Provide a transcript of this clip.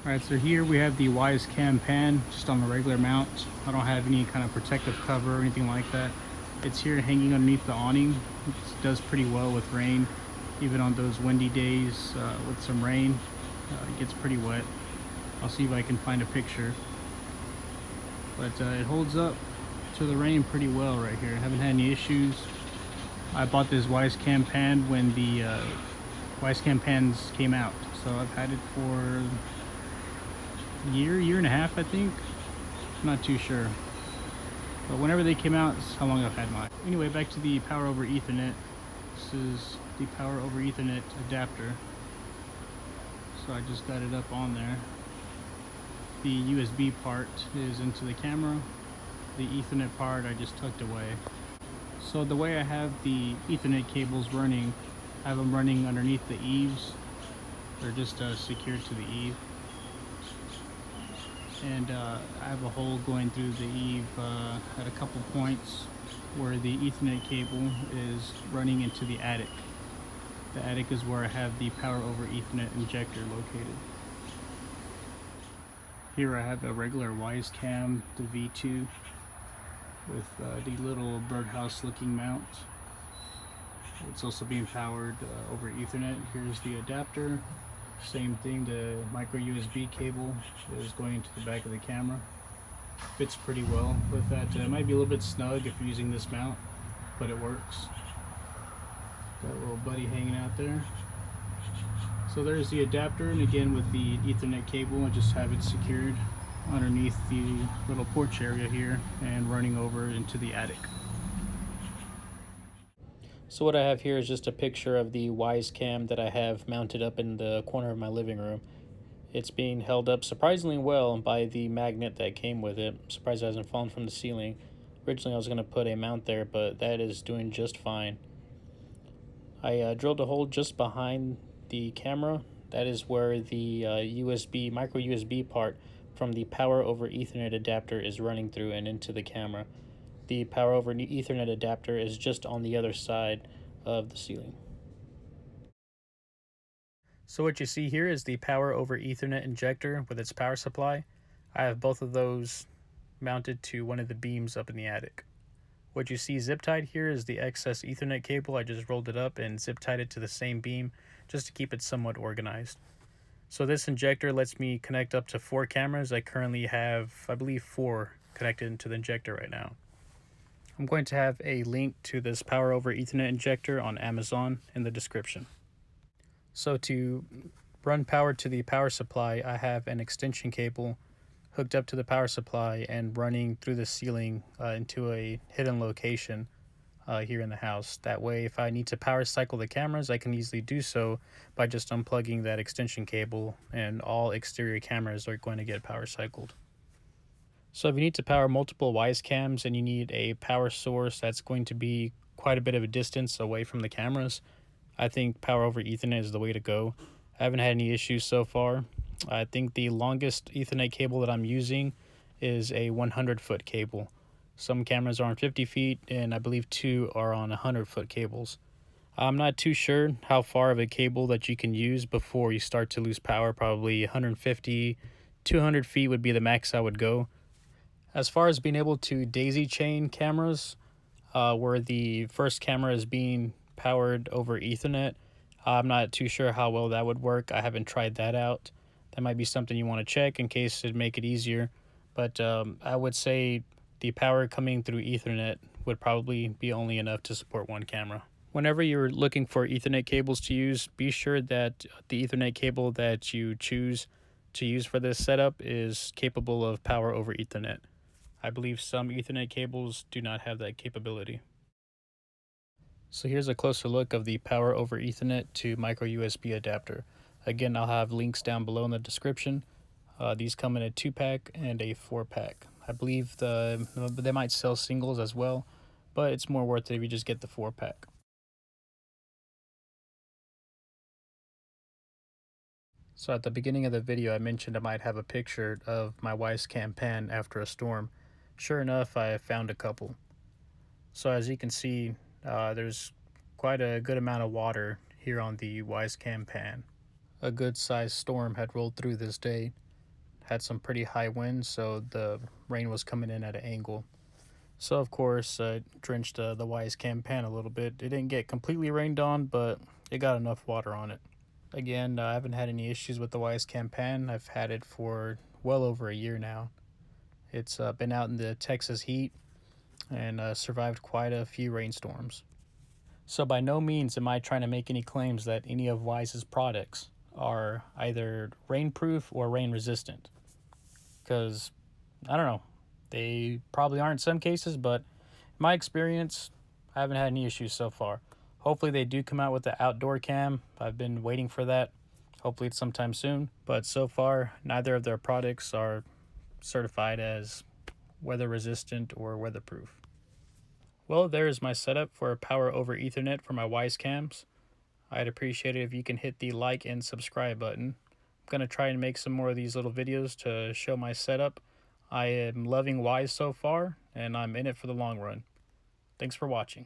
Alright, so here we have the WYZE CAM pan just on the regular mount. I don't have any kind of protective cover or anything like that. It's here hanging underneath the awning. It does pretty well with rain, even on those windy days with some rain. It gets pretty wet. I'll see if I can find a picture. But it holds up to the rain pretty well right here. I haven't had any issues. I bought this WYZE CAM pan when the WYZE CAM pans came out. So I've had it for year and a half, I think. I'm not too sure, but whenever they came out, it's how long I've had mine. Anyway, back to the power over Ethernet. This is the power over Ethernet adapter. So I just got it up on there. The USB part is into the camera. The Ethernet part I just tucked away. So the way I have the Ethernet cables running, I have them running underneath the eaves. They're just secured to the eave. And I have a hole going through the eave at a couple points where the Ethernet cable is running into the attic. The attic is where I have the power over Ethernet injector located. Here I have a regular WYZE Cam, the V2, with the little birdhouse looking mount. It's also being powered over Ethernet. Here's the adapter. Same thing, the micro USB cable is going into the back of the camera. Fits pretty well with that. It might be a little bit snug if you're using this mount, but it works. Got a little buddy hanging out there. So there's the adapter, and again with the Ethernet cable, I just have it secured underneath the little porch area here and running over into the attic. So what I have here is just a picture of the WYZE Cam that I have mounted up in the corner of my living room. It's being held up surprisingly well by the magnet that came with it. I'm surprised it hasn't fallen from the ceiling. Originally I was going to put a mount there, but that is doing just fine. I drilled a hole just behind the camera. That is where the micro USB part from the power over Ethernet adapter is running through and into the camera. The power over Ethernet adapter is just on the other side of the ceiling. So what you see here is the power over Ethernet injector with its power supply. I have both of those mounted to one of the beams up in the attic. What you see zip tied here is the excess Ethernet cable. I just rolled it up and zip tied it to the same beam just to keep it somewhat organized. So this injector lets me connect up to 4 cameras. I currently have, I believe, 4 connected into the injector right now. I'm going to have a link to this power over Ethernet injector on Amazon in the description. So to run power to the power supply, I have an extension cable hooked up to the power supply and running through the ceiling into a hidden location here in the house. That way, if I need to power cycle the cameras, I can easily do so by just unplugging that extension cable, and all exterior cameras are going to get power cycled. So if you need to power multiple WYZE cams and you need a power source that's going to be quite a bit of a distance away from the cameras, I think power over Ethernet is the way to go. I haven't had any issues so far. I think the longest Ethernet cable that I'm using is a 100-foot cable. Some cameras are on 50 feet, and I believe 2 are on 100-foot cables. I'm not too sure how far of a cable that you can use before you start to lose power. Probably 150, 200 feet would be the max I would go. As far as being able to daisy chain cameras, where the first camera is being powered over Ethernet, I'm not too sure how well that would work. I haven't tried that out. That might be something you want to check in case it'd make it easier. But I would say the power coming through Ethernet would probably be only enough to support 1 camera. Whenever you're looking for Ethernet cables to use, be sure that the Ethernet cable that you choose to use for this setup is capable of power over Ethernet. I believe some Ethernet cables do not have that capability. So here's a closer look of the power over Ethernet to micro USB adapter. Again, I'll have links down below in the description. These come in a 2-pack and a 4-pack. I believe they might sell singles as well, but it's more worth it if you just get the 4-pack. So at the beginning of the video, I mentioned I might have a picture of my WYZE CAM pan after a storm. Sure enough, I found a couple. So as you can see, there's quite a good amount of water here on the WYZE CAM pan. A good sized storm had rolled through this day. had some pretty high winds, so the rain was coming in at an angle. So of course, drenched the WYZE CAM pan a little bit. It didn't get completely rained on, but it got enough water on it. Again, I haven't had any issues with the WYZE CAM pan. I've had it for well over a year now. It's been out in the Texas heat and survived quite a few rainstorms. So by no means am I trying to make any claims that any of WYZE's products are either rainproof or rain resistant, because I don't know, they probably aren't in some cases, but in my experience, I haven't had any issues so far. Hopefully they do come out with the outdoor cam. I've been waiting for that. Hopefully it's sometime soon, but so far neither of their products are certified as weather resistant or weatherproof. Well, there is my setup for power over Ethernet for my WYZE Cams. I'd appreciate it if you can hit the like and subscribe button. I'm going to try and make some more of these little videos to show my setup. I am loving WYZE so far, and I'm in it for the long run. Thanks for watching.